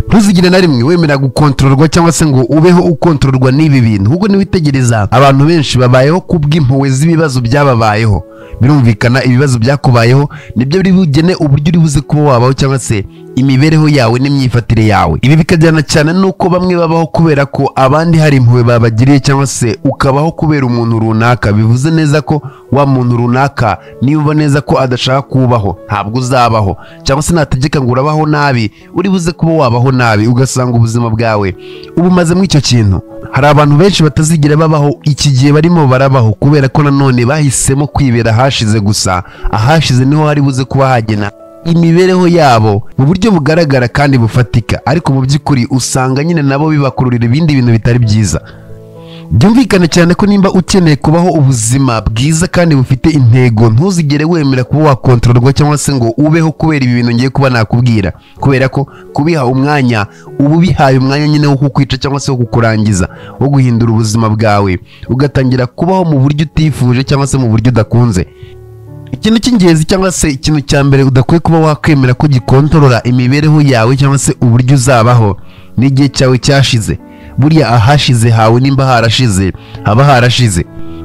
ntuzigire na rimwe wemera gukontororwa cyangwa se ngo ubeho ukontororwa n'ibi bintu. Ahubwo niwitegereza abantu benshi babayeho kubw'impuhwe z'ibibazo byababayeho. Birumvikana ibibazo byakubayeho nibyo biri bugene uburyo uri buze kuba wabaho cyangwa se imibereho yawe n'imyifatire yawe. Ibi bikajyana cyane nuko bamwe babaho kubera ko abandi hari impuhwe babagiriye cyangwa se ukabaho kubera umuntu runaka. Bivuze neza ko wa muntu runaka niba neza ko adashaka kubaho ntabwo uzabaho, cyangwa se nategeka ngo urabaho nabi uri buze kuba wabaho nabi, ugasanga ubuzima bwawe ubumaze mu icyo kintu. Hari abantu benshi batazigira babaho iki gihe barimo barabaho kubera ko nanone bahisemo kwibera hashize gusa. Ahashize niho hari buze kuba hagena imibereho yabo mu buryo bugaragara kandi bufatika, ariko mu by'ukuri usanga nyine nabo bibakururira ibindi bintu bitari byiza. Byumvikana cyane ko nimba ukeneye kubaho ubuzima bwiza kandi bufite intego, ntuzigere wemera kuba wakontororwa cyangwa se ngo ubeho kubera ibi bintu ngiye kuba nakubwira, kubera ko kubiha umwanya ubu bihaye umwanya nyine wo kukwica cyangwa se wo kukurangiza, wo guhindura ubuzima bwawe ugatangira kubaho mu buryo utifuje cyangwa se mu buryo udakunze. Ikintu cy'ingenzi cyangwa se ikintu cya mbere udakwiye kuba wakwemera ko gikontorora imibereho yawe cyangwa se uburyo uzabaho n'igihe cyawe cyashize. Buriya ahashize hawe nimba harashize haba harashize.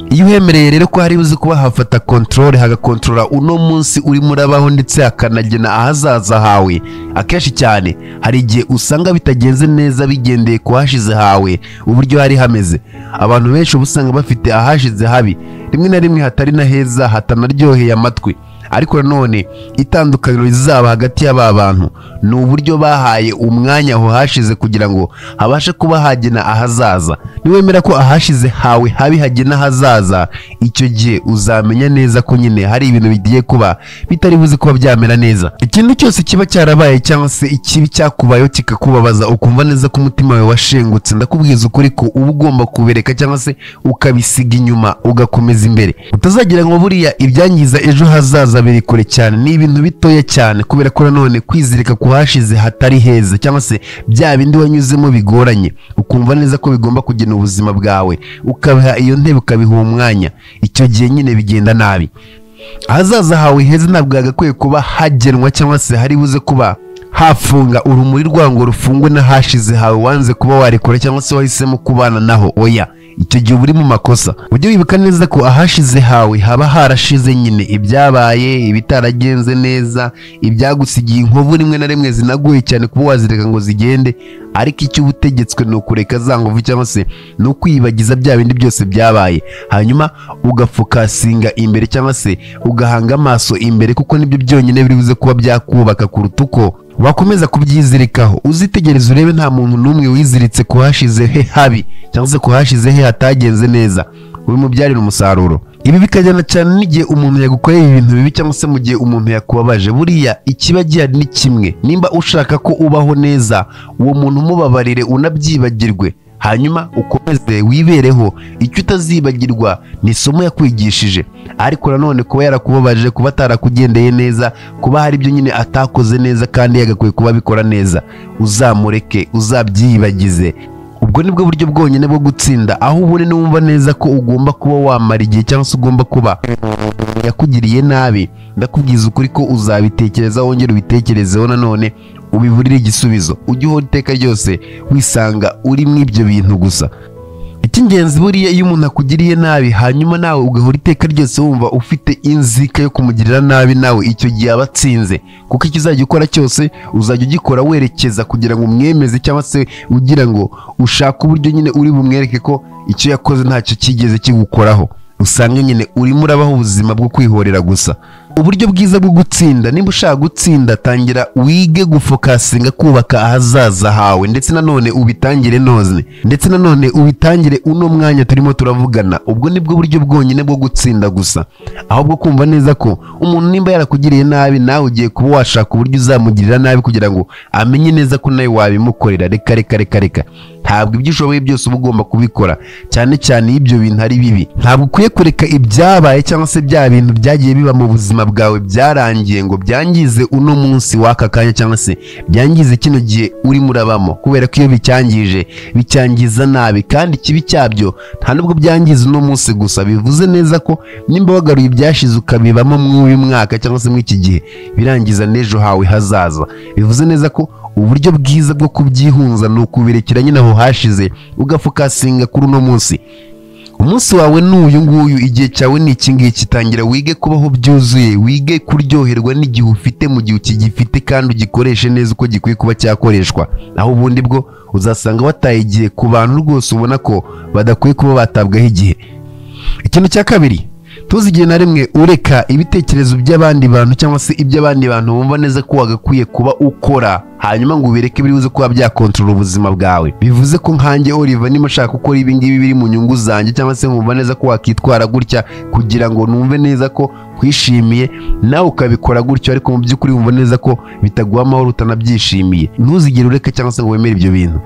Iyo uhemereye rero ko hari buze kuba hafata control, hagakontorora uno munsi urimo urabaho ndetse hakanagena ahazaza hawe, akenshi cyane hari igihe usanga bitagenze neza bigendeye ku hashize hawe uburyo hari hameze. Abantu benshi usanga bafite ahashize habi, rimwe na rimwe hatari na heza, hatanaryoheye amatwi. Ariko nanone itandukaniro rizaba hagati y'aba bantu ni uburyo bahaye umwanya aho hashize kugira ngo habashe kuba hagena ahazaza. Niwemera ko ahashize hawe habi hagena ahazaza, icyo gihe uzamenya neza ko nyine hari ibintu bigiye kuba bitari buze kuba byamera neza. Ikintu cyose kiba cyarabaye cyangwa se ikibi cyakubayeho kikakubabaza ukumva neza ko umutima wawe washengutse, ndakubwiza ukuri ko uba ugomba kubereka cyangwa se ukabisiga inyuma ugakomeza imbere. Utazagira ngo buriya ibyangiza ejo hazaza biri kure cyane, ni ibintu bitoya cyane, kubera ko nanone kwizirika ku hashize hatari heza cyangwa se bya bindi wanyuzemo bigoranye ukumva neza ko bigomba kugena ubuzima bwawe, ukabiha iyo ntebe ukabiha umwanya, icyo gihe nyine bigenda nabi. Ahazaza hawe heza ntabwo hagakwiye kuba hagenwa cyangwa se hari buze kuba hafunga urumuri rwango rufungwe n'ahashize hawe wanze kuba warekora cyangwa se wahisemo kubana naho. Oya, icyo gihe uri mu makosa. Ujye wibuka neza ko ahashize hawe haba harashize nyine ibyabaye, ibitaragenze neza, ibyagusigiye inkovu rimwe na rimwe zinagoye cyane kuba wazireka ngo zigende, ariko icyo ubutegetswe ni ukureka za nkovu cyangwa se ni ukwiyibagiza bya bindi byose byabaye, hanyuma ugafokasinga imbere cyangwa se ugahanga amaso imbere, kuko nibyo byonyine biri buze kuba byakubaka kuruta uko wakomeza kubyizirikaho. Uzitegereza urebe nta muntu n'umwe wiziritse kuhashize he habi cyangwa se kuhashize he hatagenze neza, ubimubyarira umusaruro. Ibi bikajyana cyane n'igihe umuntu yagukoreye ibintu bibi cyangwa se mu gihe umuntu yakubabaje. Buriya ikiba gihari ni kimwe, nimba ushaka ko ubaho neza uwo muntu umubabarire unabyibagirwe, hanyuma ukomeze wibereho. Icyo utazibagirwa ni isomo yakwigishije. Ariko nanone kuba yarakubabaje, kuba atarakugendeye neza, kuba hari ibyo nyine atakoze neza kandi yagakwiye kuba bikora neza, uzamureke, uzabyibagize. Ubwo nibwo buryo bwonyine bwo gutsinda, aho ubone numva neza ko ugomba kuba wamara igihe cyangwa se ugomba kuba yakugiriye nabi. Ndakubwiza ukuri ko uzabitekereza, wongera ubitekerezeho nanone ubiburire igisubizo. Ujye uhora iteka ryose wisanga uri mu ibyo bintu gusa. Icy'ingenzi buriya iyo umuntu akugiriye nabi hanyuma nawe ugahora iteka ryose wumva ufite inzika yo kumugirira nabi, nawe icyo gihe aba atsinze, kuko icyo uzajya ukora cyose uzajya ugikora werekeza kugira ngo umwemeze cyangwa se ugira ngo ushake uburyo nyine uri bumwereke ko icyo yakoze ntacyo kigeze kigukoraho. Usanga nyine urimo urabaho ubuzima bwo kwihorera gusa. Uburyo bwiza bwo gutsinda, nimba ushaka gutsinda tangira wige gufokasinga kubaka ahazaza hawe, ndetse nanone ubitangire none, ndetse nanone ubitangire uno mwanya turimo turavugana. Ubwo nibwo buryo bwonyine bwo gutsinda gusa, ahubwo kumva neza ko umuntu nimba yarakugiriye nabi nawe ugiye kuba washaka uburyo uzamugirira nabi kugira ngo amenye neza ko nawe wabimukorera. Reka ntabwo ibyo ushoboye byose uba ugomba kubikora, cyane cyane ibyo bintu ari bibi. Ntabwo ukwiye kureka ibyabaye cyangwa se bya bintu byagiye biba mu buzima bwawe byarangiye ngo byangize uno munsi w'aka kanya cyangwa se byangize kino gihe urimo urabamo, kubera ko iyo bicyangije bicyangiza nabi, kandi ikibi cyabyo nta nubwo byangiza uno munsi gusa. Bivuze neza ko nimba wagaruye ibyashize ukabibamo mw'uyu mwaka cyangwa se mw'iki gihe, birangiza n'ejo hawe hazaza. Bivuze neza ko uburyo bwiza bwo kubyihunza ni ukubirekera nyine aho hashize, ugafokasinga kuri uno munsi. Umunsi wawe n'uyu nguyu, igihe cyawe ni iki ngiki. Tangira wige kubaho byuzuye, wige kuryoherwa n'igihe ufite mu gihe ukigifite, kandi ugikoreshe neza uko gikwiye kuba cyakoreshwa. Aho ubundi bwo uzasanga wataye igihe ku bantu rwose ubona ko badakwiye kuba batabwaho igihe. Ikintu cya kabiri, ntuzigere na rimwe ureka ibitekerezo by'abandi bantu cyangwa se iby'abandi bantu wumva neza ko wagakwiye kuba ukora, hanyuma ngo ubireke biri buze kuba byakontorora ubuzima bwawe. Bivuze ko nkanjye Oliver, niba nshaka gukora ibi ngibi biri mu nyungu zanjye, cyangwa se nkumva neza ko wakitwara gutya kugira ngo numve neza ko kwishimiye, nawe ukabikora gutyo, ariko mu by'ukuri wumva neza ko bitaguha amahoro utanabyishimiye, ntuzigere ureka cyangwa se ngo wemere ibyo bintu.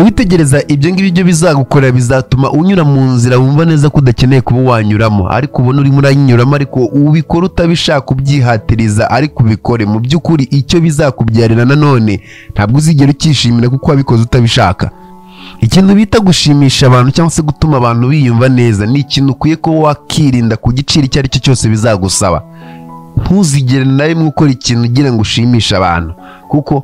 Witegereza ibyo ngibyo bizagukorera, bizatuma unyura mu nzira wumva neza ko udakeneye kuba wanyuramo, ariko ubona urimo uranyuramo, ariko ubikora utabishaka, ubyihatiriza, ariko ubikore. Mu by'ukuri icyo bizakubyarira nanone ntabwo uzigera ukishimira kuko wabikoze utabishaka. Ikintu bita gushimisha abantu cyangwa se gutuma abantu biyumva neza ni ikintu ukwiye kuba wakirinda ku giciro icyo ari cyo cyose bizagusaba. Ntuzigere na rimwe ukora ikintu ugira ngo ushimishe abantu, kuko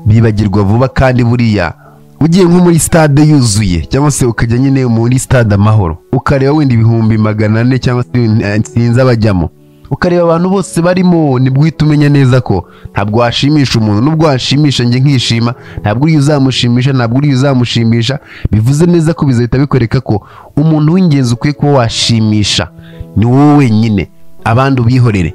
bibagirwa vuba. Kandi buriya ugiye nko muri stade yuzuye, cyangwa se ukajya nyine muri stade Amahoro, ukareba wenda ibihumbi 400 cyangwa se sinzi abajyamo, ukareba abantu bose barimo, nibwo uhita umenya neza ko ntabwo washimisha umuntu. Nubwo washimisha njye nkishima, ntabwo uriya uzamushimisha, ntabwo uriya uzamushimisha. Bivuze neza ko bizahita bikwereka ko umuntu w'ingenzi ukwiye kuba washimisha ni wowe wenyine, abandi ubihorere.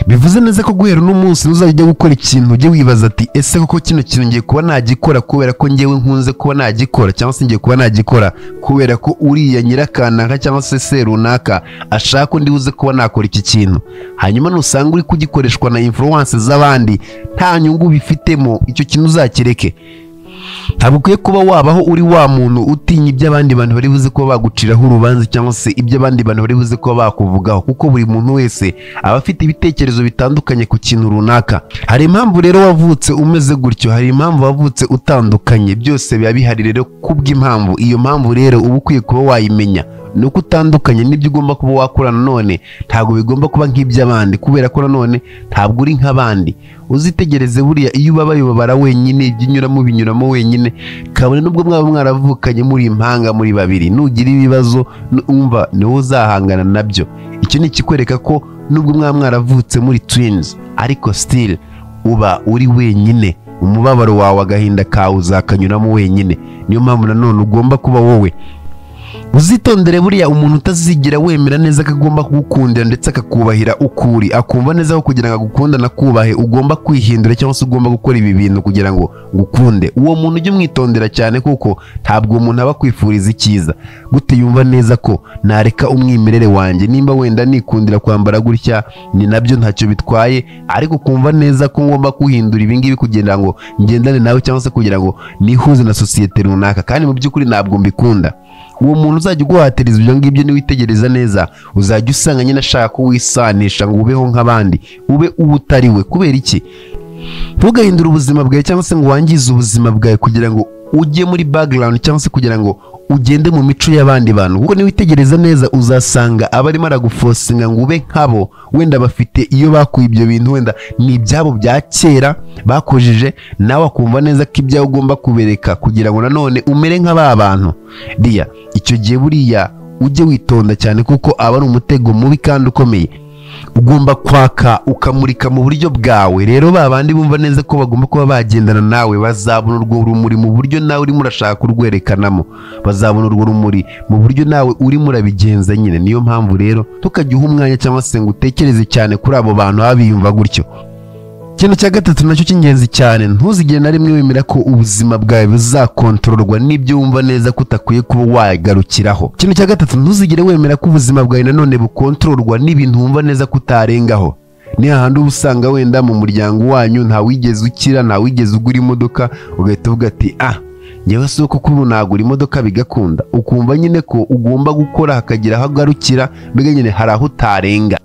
Bivuze neza ko guhera uno munsi uzajya gukora ikintu ujye wibaza ati, ese koko kino kintu ngiye kuba nagikora kubera ko ngewe nkunze kuba nagikora, cyangwa se ngiye kuba nagikora kubera ko uriya nyirakanaka cyangwa se runaka ashaka undi uze kuba nakora iki kintu. Hanyuma nusanga uri kugikoreshwa na influence z'abandi nta nyungu bifitemo, icyo kintu uzakireke. Ntabwo ukwiye kuba wabaho uri wa muntu utinya iby'abandi bantu bari buze kuba baguciraho urubanza, cyangwa se iby'abandi bantu bari buze kuba bakuvugaho, kuko buri muntu wese aba afite ibitekerezo bitandukanye ku kintu runaka. Hari impamvu rero wavutse umeze gutyo, hari impamvu wavutse utandukanye, byose biba bihari rero kubw'impamvu. Iyo mpamvu rero uba ukwiye kuba wayimenya, nuko utandukanye n'ibyo ugomba kuba wakora. Nanone ntabwo bigomba kuba nk'iby'abandi, kubera ko nanone ntabwo uri nk'abandi. Uzitegereze buriya iyo ubabara wenyine, ibyo unyuramo binyuramo wenyine, kabone nubwo mwaba mwaravukanye muri impanga muri babiri, nugira ibibazo umva niwe uzahangana nabyo. Icyo ni ikikwereka ko nubwo mwaba mwaravutse muri twins, ariko still uba uri wenyine. Umubabaro wawe, agahinda kawe uzakanyuramo wenyine. Niyo mpamvu nanone ugomba kuba wowe. Uzitondere buriya umuntu utazigira wemera neza ko agomba kugukundira ndetse akakubahira ukuri, akumva neza ko kugira ngo agukunda nakubahe ugomba kwihindura, cyangwa se ugomba gukora ibi bintu kugira ngo ngukunde. Uwo muntu ujye umwitondera cyane, kuko ntabwo umuntu aba kwifuriza icyiza. Gute yumva neza ko nareka umwimerere wanjye, nimba wenda nikundira kwambara gutya ni nabyo ntacyo bitwaye, ariko kumva neza ko ngomba kuhindura ibi ngibi kugira ngo ngendane nawe, cyangwa se kugira ngo nihuze na sosiyete runaka, kandi mu by'ukuri ntabwo mbikunda. Uwo muntu uzajya uguhatiriza ibyo ngibyo niwitegereza neza, uzajya usanga nyine ashaka ko wisanisha ngo ubeho nk'abandi, ube utari we. Kubera iki? Ntugahindure ubuzima bwawe cyangwa se ngo wangize ubuzima bwawe kugira ngo ujye muri background, cyangwa se kugira ngo ugende mu mico y'abandi bantu. Kuko niwitegereza neza uzasanga abarimo aragufosinga ngo ube nkabo, wenda bafite iyo bakuye ibyo bintu, wenda ni ibyabo bya kera bakojeje, nawe akumva neza ko ibyawe ugomba kubereka kugira ngo nanone umere nk'aba bantu. Diya icyo gihe buriya ujye witonda cyane, kuko aba ari umutego mubi kandi ukomeye. Ugomba kwaka ukamurika mu buryo bwawe. Rero babandi bumva neza ko bagomba kuba bagendana nawe, bazabona urwo rumuri mu buryo nawe urimo urashaka kurwerekanamo, bazabona urwo rumuri mu buryo nawe urimo urabigenza nyine. Niyo mpamvu rero tukajya uha umwanya cyangwa se ngo utekereze cyane kuri abo bantu babiyumva gutyo. Ikintu cya gatatu nacyo cy'ingenzi cyane, ntuzigere na rimwe wemera ko ubuzima bwawe buzakontororwa n'ibyo wumva neza ko utakwiye kuba wagarukiraho. Ikintu cya gatatu, ntuzigere wemera ko ubuzima bwawe nanone bukontororwa n'ibintu wumva neza ko utarengaho. Ni hahandi uba usanga wenda mu muryango wanyu nta wigeze ukira, nta wigeze ugura imodoka, ugahita uvuga ati ngewe si uko kuba nagura imodoka bigakunda, ukumva nyine ko ugomba gukora hakagira aho agarukira, mbega nyine hari aho utarenga,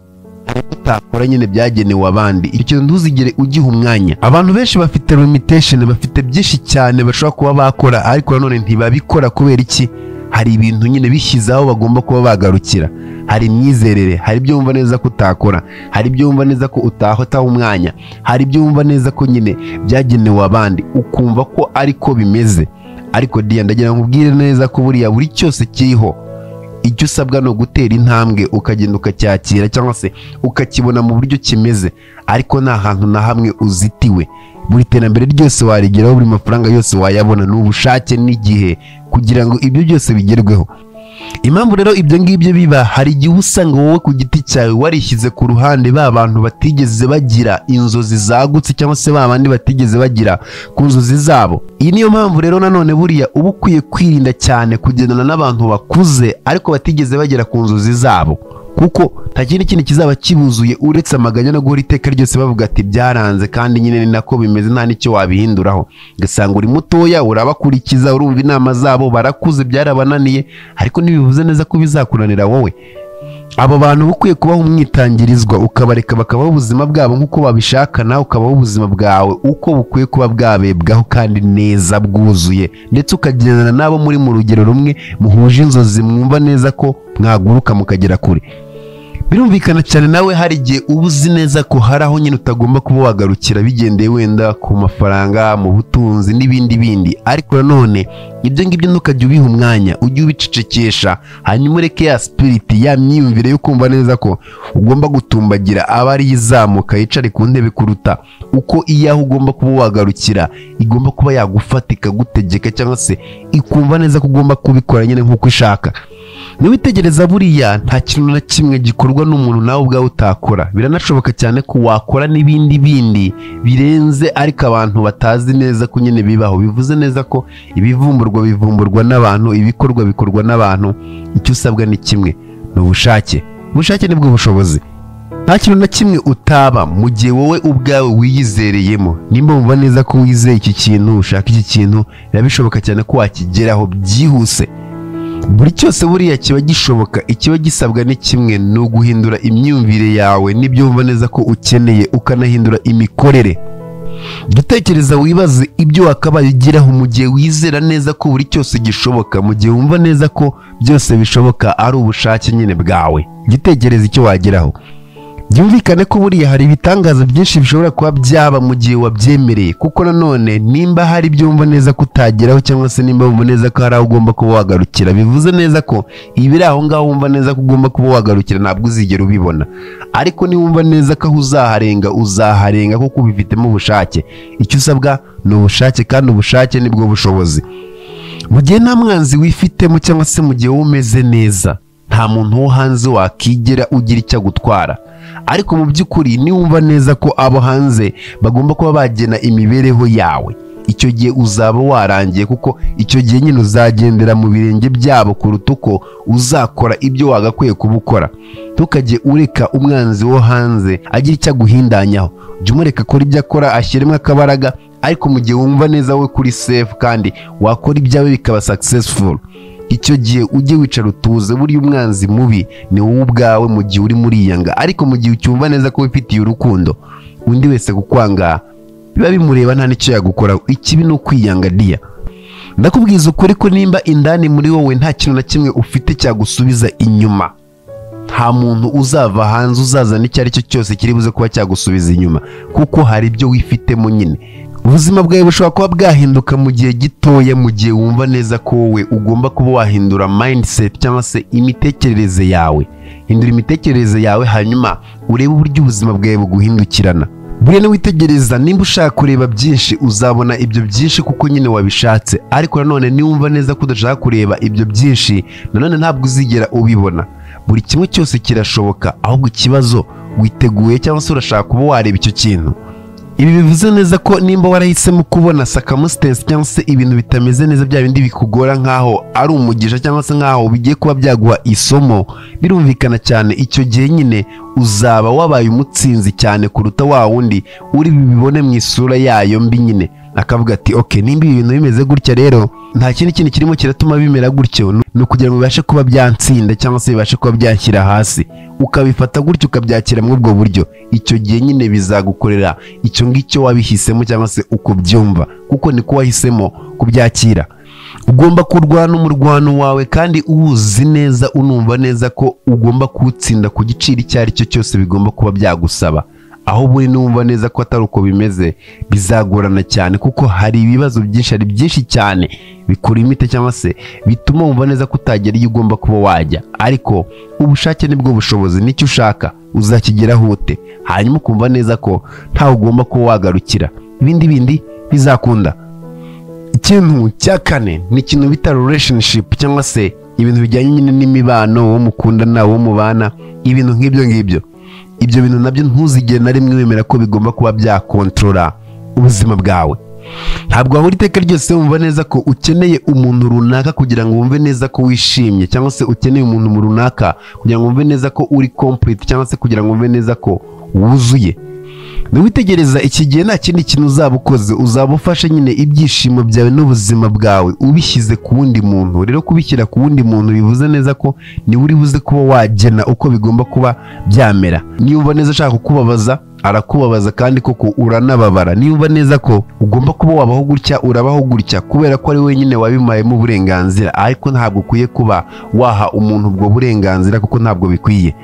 utakora nyine byagenewe abandi. Icyo kintu ntuzigere ugiha umwanya. Abantu benshi bafite limitation, bafite byinshi cyane bashobora kuba bakora, ariko nanone ntibabikora kubera iki? Hari ibintu nyine bishyizeho bagomba kuba bagarukira. Hari imyizerere, hari ibyo wumva neza ko utakora, hari ibyo wumva neza ko utahotaho umwanya, hari ibyo wumva neza ko nyine byagenewe abandi, ukumva ko ariko bimeze. Ariko dia ndagira nkubwire neza ko buriya buri cyose kiriho, icyo usabwa no gutera intambwe ukagenda ukacyakira cyangwa se ukakibona mu buryo kimeze, ariko nta hantu na hamwe uzitiwe. Buri terambere ryose warigeraho, buri mafaranga yose wayabona, n'ubushake n'igihe kugira ngo ibyo byose bigerweho. Impamvu rero ibyo ngibyo biba, hari igihe usanga wowe ku giti cyawe warishyize ku ruhande ba bantu batigeze bagira inzozi zagutse, cyangwa se ba bandi batigeze bagira ku nzozi zabo. Iyi niyo mpamvu rero nanone buriya uba ukwiye kwirinda cyane kugendana n'abantu bakuze ariko batigeze bagera ku nzozi zabo, kuko nta kindi kizaba kibuzuye uretse amaganya no guhora iteka ryose bavuga ati byaranze, kandi nyine ni nako bimeze, nta n'icyo wabihinduraho. Ugasanga uri mutoya urabakurikiza, urumva inama zabo, barakuze byarabananiye, ariko ntibivuze neza ko bizakunanira wowe. Abo bantu ukwiye kubaho umwitangirizwa, ukabareka bakabaho ubuzima bwabo nk'uko babishaka, nawe ukabaho ubuzima bwawe uko bukwiye kuba bwabebwaho kandi neza bwuzuye, ndetse ukagendana nabo muri mu rugero rumwe, muhuje inzozi, mwumva neza ko mwaguruka mukagera kure. Birumvikana cyane nawe hari igihe uba uzi neza ko hari aho nyine utagomba kuba wagarukira bigendeye wenda ku mafaranga, mu butunzi n'ibindi, ariko nanone ibyo ngibyo ntukajya ubiha umwanya, ujye ubicecekesha, hanyuma ureke ya spirit, ya myumvire yo kumva neza ko ugomba gutumbagira aba ari izamuka yicare ku ntebe kuruta uko iyaho ugomba kuba wagarukira igomba kuba yagufata ikagutegeka, cyangwa se ikumva neza ko ugomba kubikora nyine nk'uko ishaka. Niwitegereza buriya nta kintu na kimwe gikorwa n'umuntu nawe ubwawe utakora. Biranashoboka cyane ko wakora n'ibindi birenze, ariko abantu batazi neza ko nyine bibaho. Bivuze neza ko bivumburwa n'abantu, ibikorwa bikorwa n'abantu. Icyo usabwa ni kimwe, ni ubushake. Ubushake nibwo bushobozi. Nta kintu na kimwe utaba mu gihe wowe ubwawe wiyizereyemo. Nimba wumva neza ko wizeye iki kintu, ushaka iki kintu, birabishoboka cyane ko wakigeraho byihuse. Buri cyose buriya kiba gishoboka, ikiba gisabwa ni kimwe, ni uguhindura imyumvire yawe n'ibyo wumva neza ko ukeneye, ukanahindura imikorere. Gutekereza wibaze ibyo wakabaye ugeraho mu gihe wizera neza ko buri cyose gishoboka, mu gihe wumva neza ko byose bishoboka ari ubushake nyine bwawe. Gitekereza icyo wageraho. Byumvikane ko buriya hari ibitangaza byinshi bishobora kuba byaba mu gihe wabyemereye, kuko nanone nimba hari ibyo wumva neza ko utageraho, cyangwa se nimba wumva neza ko hari aho ugomba kuba wagarukira, bivuze neza ko ibiri aho ngaho wumva neza ko ugomba kuba wagarukira ntabwo uzigera ubibona. Ariko niwumva neza ko uzaharenga kuko ubifitemo ubushake. Icyo usabwa ni ubushake, kandi ubushake nibwo bushobozi. Mu gihe nta mwanzi wifitemo, cyangwa se mu gihe umeze neza, nta muntu wo hanze wakigera ugira icyo agutwara. Ariko mu by'ukuri niwumva neza ko abo hanze bagomba kuba bagena imibereho yawe, icyo gihe uzaba warangiye, kuko icyo gihe nyine uzagendera mu birenge byabo kuruta uko uzakora ibyo wagakwiye kuba ukora. Ntukajye ureka umwanzi wo hanze agira icyo aguhindanyaho. Jya umureka akora ibyo akora, ashyiremo akabaraga, ariko mu gihe wumva neza wowe kuri safe kandi wakora ibyawe bikaba successful, icyo gihe ujye wicara utuze. Buriya umwanzi mubi ni wowe ubwawe mu gihe uri muri yanga, ariko mu gihe ucyumva neza ko wifitiye urukundo, undi wese kukwanga biba bimureba, nta n'icyo yagukoraho. Ikibi ni ukwiyanga dia. Ndakubwiza ukuri ko nimba indani muri wowe nta kintu na kimwe ufite cyagusubiza inyuma, nta muntu uzava hanze uzazana icyo ari cyo cyose kiri buze kuba cyagusubiza inyuma, kuko hari ibyo wifitemo nyine. Ubuzima bwawe bushobora kuba bwahinduka mu gihe gitoya, mu gihe wumva neza ko wowe ugomba kuba wahindura mindset, cyangwa se imitekerereze yawe. Hindura imitekerereze yawe, hanyuma urebe uburyo ubuzima bwawe buguhindukirana. Buriya niwitegereza, nimba ushaka kureba byinshi uzabona ibyo byinshi kuko nyine wabishatse, ariko nanone niwumva neza ko udashaka kureba ibyo byinshi, nanone ntabwo uzigera ubibona. Buri kimwe cyose kirashoboka, ahubwo ikibazo witeguye cyangwa se urashaka kuba wareba icyo kintu. Ibi bivuze neza ko nimba warahisemo kubona circumstance cyangwa se ibintu bitameze neza, bya bindi bikugora nkaho ari umugisha cyangwa se nkaho bigiye kuba byaguha isomo, birumvikana cyane icyo gihe nyine uzaba wabaye umutsinzi cyane kuruta wa wundi uri bibone mu isura yayo mbi nyine. akavuga ati okay, nimba ibintu bimeze gutya rero nta kindi kintu kirimo kiratuma bimera gutyo, ni ukugira ngo bibashe kuba byantsinda cyangwa se bibashe kuba byanshyira hasi, ukabifata gutyo ukabyakira muri ubwo buryo, icyo gihe nyine bizagukorera icyo ngicyo wabihisemo cyangwa se uko byumva, kuko niko wahisemo kubyakira. Ugomba kurwana umurwano wawe kandi uwuzi neza, unumva neza ko ugomba kuwutsinda ku giciro icyo ari cyo cyose bigomba kuba byagusaba. Aho buri numva neza ko atari uko bimeze, bizagorana cyane, kuko hari ibibazo byinshi, hari byinshi cyane bikura imite cyangwa se bituma wumva neza ko utagera iyo ugomba kuba wajya. Ariko ubushake nibwo bushobozi, nicyo ushaka uzakigeraho ute, hanyuma ukumva neza ko ntawe ugomba kuba wagarukira, ibindi bizakunda. Ikintu cya kane ni ikintu bita relationship cyangwa se ibintu bijyanye n'imibano, uwo mukundana, uwo mubana, ibintu nk'ibyo ngibyo. Ibyo bintu nabyo ntuzigere na rimwe wemera ko bigomba kuba byakontorora ubuzima bwawe. Ntabwo wahora iteka ryose wumva neza ko ukeneye umuntu runaka kugira ngo wumve neza ko wishimye, cyangwa se ukeneye umuntu runaka kugira ngo wumve neza ko uri complete, cyangwa se kugira ngo wumve neza ko wuzuye. Niwitegereza iki gihe nta kindi kintu uzaba ukoze, uzaba ufashe nyine ibyishimo byawe n'ubuzima bwawe ubishyize ku wundi muntu. Rero kubishyira ku wundi muntu bivuze neza ko ni uri buze kuba wagena uko bigomba kuba byamera. Niba neza ashaka kukubabaza arakubabaza kandi koko uranababara. Niba neza ko ugomba kuba wabaho gutya urabaho gutya, kubera ko ari wenyine wabimayemo uburenganzira, ariko ntabwo ukwiye kuba waha umuntu ubwo burenganzira kuko ntabwo bikwiye.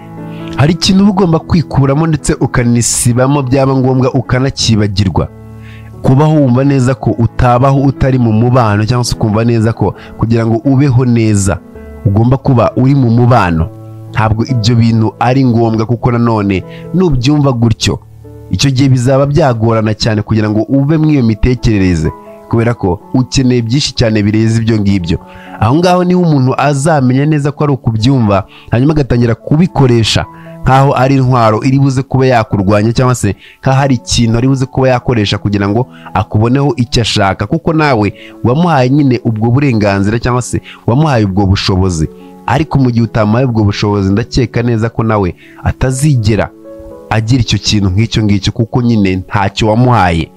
Hari ikintu ugomba kwikuramo ndetse ukanisibamo, byaba ngombwa ukanakibagirwa. Kubaho wumva neza ko utabaho utari mu mubano, cyangwa se ukumva neza ko kugira ngo ubeho neza ugomba kuba uri mu mubano. Ntabwo ibyo bintu ari ngombwa, kuko nanone nubyumva gutyo icyo gihe bizaba byagorana cyane kugira ngo uve muri iyo mitekerereze, kubera ko ukeneye byinshi cyane bireza ibyo ngibyo. Aho ngaho niho umuntu azamenya neza ko ari ukubyumva, hanyuma agatangira kubikoresha nkaho ari intwaro iri buze kuba yakurwanya, cyangwa se nkaho hari ikintu ari buze kuba yakoresha kugira ngo akuboneho icyo ashaka, kuko nawe wamuhaye nyine ubwo burenganzira cyangwa se wamuhaye ubwo bushobozi. Ariko mu gihe utamuhaye ubwo bushobozi, ndakeka neza ko nawe atazigera agira icyo kintu nk'icyo ngicyo, kuko nyine ntacyo wamuhaye.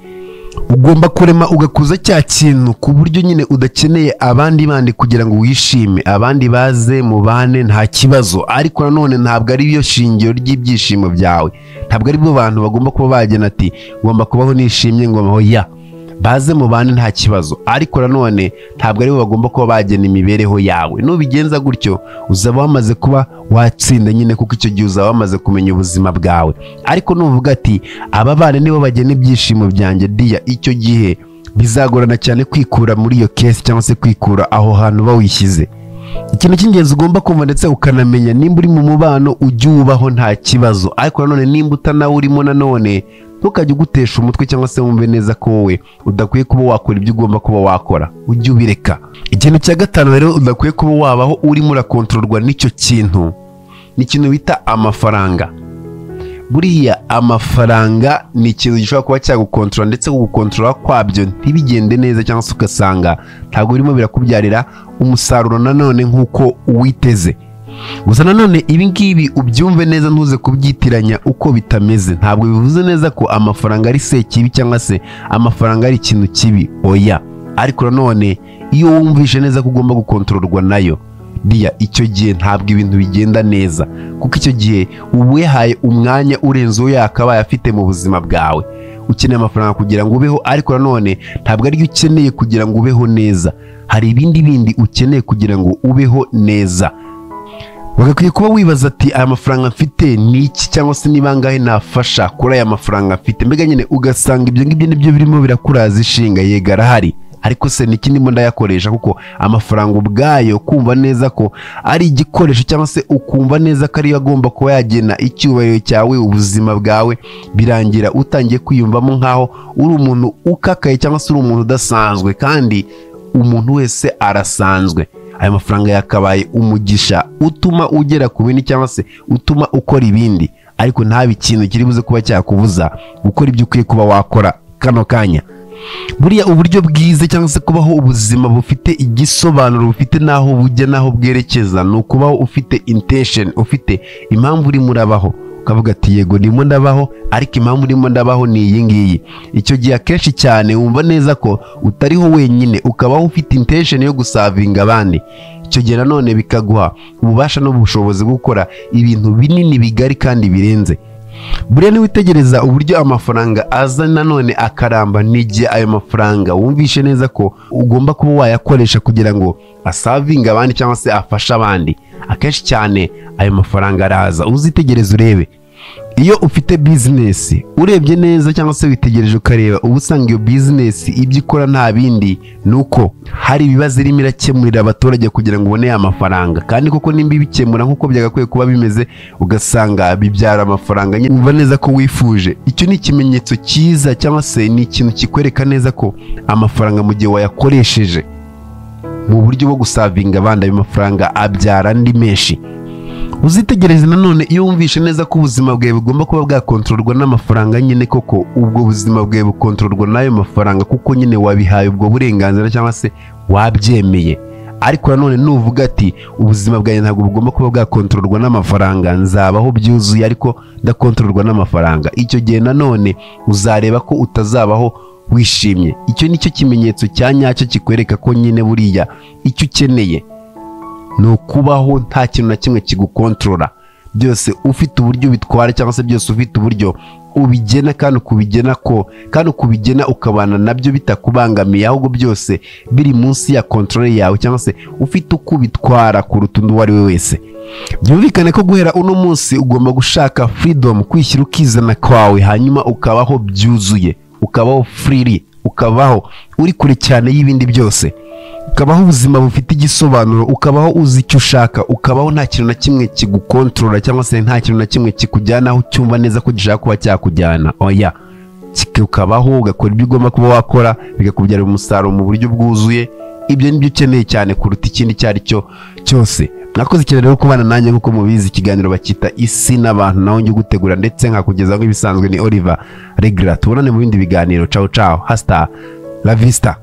Ugomba kurema ugakuza cya kintu ku buryo nyine udakeneye abandi bandi kugira ngo wishime, abandi baze mubane nta kibazo, ariko nanone ntabwo ari byo shingiro ry'ibyishimo byawe. Ntabwo ari bwo bantu bagomba kuba bagena ati ngomba kubaho nishimye, ngomba ya baze mubane nta kibazo, ariko nanone ntabwo ari bo bagomba kuba bagena imibereho yawe. Nubigenza gutyo uzaba wamaze kuba watsinda nyine, kuko icyo gihe uzaba wamaze kumenya ubuzima bwawe. Ariko nuvuga ati aba bana nibo bagena ibyishimo byanjye, diya, icyo gihe bizagorana cyane kwikura muri iyo case, cyangwa se kwikura aho hantu bawishyize. Ikintu cy'ingenzi ugomba kumva ndetse ukanamenya, nimba uri mu mubano ujye ubaho nta kibazo, ariko nanone nimba utanawe urimo, nanone ntukajye ugutesha umutwe cyangwa se wumve neza ko wowe udakwiye kuba wakora ibyo ugomba kuba wakora, ujye ubireka. Ikintu cya gatanu rero udakwiye kuba wabaho urimo urakontororwa n'icyo kintu, ni ikintu bita amafaranga. Buriya amafaranga ni ikintu gishobora kuba cyagukontorora, ndetse kugukontorora kwabyo ntibigende neza, cyangwa se ugasanga ntabwo birimo birakubyarira umusaruro nanone nk'uko uwiteze. Gusa nanone ibi ngibi ubyumve neza, ntuze kubyitiranya uko bitameze. Ntabwo bivuze neza ko amafaranga ari sekibi cyangwa se amafaranga ari ikintu kibi, oya. Ariko nanone iyo wumvishe neza ko ugomba gukontororwa nayo, diya, icyo gihe ntabwo ibintu bigenda neza, kuko icyo gihe uba wihaye umwanya urenze uwo yakabaye afite mu buzima bwawe. Ukeneye amafaranga kugira ngo ubeho, ariko nanone ntabwo ari yo ukeneye kugira ngo ubeho neza. Hari ibindi ukeneye kugira ngo ubeho neza. Bagakwiye kuba wibaza ati aya mafaranga mfite ni iki, cyangwa se ni bangahe nafasha kuri aya mafaranga mfite. Mbega nyine ugasanga ibyo ngibyo nibyo birimo birakuraza ishinga, yega arahari, ariko se niki ndimo ndayakoresha? Kuko amafaranga ubwayo kumva neza ko ari igikoresho, cyangwa se ukumva neza ko ariyo agomba kuba yagena icyubahiro cyawe, ubuzima bwawe, birangira utangiye kwiyumvamo nkaho uri umuntu ukakaye, cyangwa se uri umuntu udasanzwe, kandi umuntu wese arasanzwe. Aya mafaranga yakabaye umugisha utuma ugera ku bindi, cyangwa se utuma ukora ibindi, ariko ntabe ikintu kiri buze kuba cyakubuza gukora ibyo ukwiye kuba wakora kano kanya. Buriya uburyo bwiza, cyangwa se kubaho ubuzima bufite igisobanuro, bufite naho bujya naho bwerekeza, ni ukubaho ufite intention, ufite impamvu uri murabaho, ukavuga ati yego ndimo ndabaho, ariko impamvu ndimo ndabaho ni iyi ngiyi. Icyo gihe akenshi cyane wumva neza ko utariho wenyine, ukabaho ufite intention yo gusavinga abandi. Icyo gihe nanone bikaguha ububasha n'ubushobozi bwo gukora ibintu binini bigari kandi birenze. Buriya niwitegereza uburyo amafaranga aza nanone akaramba, n'igihe ayo mafaranga wumvishe neza ko ugomba kuba wayakoresha kugira ngo asavinga abandi cyangwa se afashe abandi. Akenshi cyane ayo mafaranga araza. Uzitegereza urebe, iyo ufite business urebye neza cyangwa se witegereje ukareba, uba usanga iyo business ibyo ikora nta bindi nuko hari ibibazo irimo irakemurira abaturage kugira ngo ubone amafaranga, kandi koko nimba bikemura nk'uko byagakwiye kuba bimeze, ugasanga bibyara amafaranga umva neza ko wifuje. Icyo ni ikimenyetso cyiza cyangwa se ni ikintu kikwereka neza ko amafaranga mu gihe wayakoresheje mu buryo bwo gusavinga abandi, ayo mafaranga abyara andi menshi. Uzitegereze nanone iyo wumvishe neza ko ubuzima bwawe bugomba kuba bwakontororwa n'amafaranga nyine, koko ubwo buzima bwawe bukontororwa n'ayo mafaranga kuko nyine wabihaye ubwo burenganzira cyangwa se wabyemeye. Ariko nanone nuvuga ati ubuzima bwawe ntabwo bugomba kuba bwakontororwa n'amafaranga, nzabaho byuzuye ariko ndakontororwa n'amafaranga, icyo gihe nanone uzareba ko utazabaho wishimye. Icyo nicyo kimenyetso cya nyacyo kikwereka ko nyine buriya icyo ukeneye ni ukubaho nta kintu na kimwe kigukontorora, byose ufite uburyo bitwara cyangwa se byose ufite uburyo ubigena, kandi ukubigena ukabana nabyo bitakubangamiye, ahubwo byose biri munsi ya control yawe, cyangwa se ufite uko bitwara kuruta undi uwo ari we wese. Byumvikane ko guhera uno munsi ugomba gushaka freedom, kwishyira ukizana kwawe, hanyuma ukabaho byuzuye, ukabaho freely, ukabaho uri kure cyane y'ibindi byose, ukabaho ubuzima bufite igisobanuro, ukabaho uzi icyo ushaka, ukabaho nta kintu na kimwe kigukontorora cyangwa se nta kintu na kimwe kikujyana aho cyumva neza ko gishaka kuba cyakujyana. Oya, ukabaho ugakora ibyo ugomba kuba wakora, bikakubyarira umusaruro mu buryo bwuzuye. Ibyo nibyo ukeneye cyane kuruta ikindi icyo ari cyo cyose. Mwakoze cyane rero kubana nanjye, nk'uko mubizi ikiganiro bakita isi n'abantu, naho njye gutegura ndetse nkakugezaho ibisanzwe. Ni Oliver Regra, tubonane mu bindi biganiro. Ciao ciao, hasta la vista.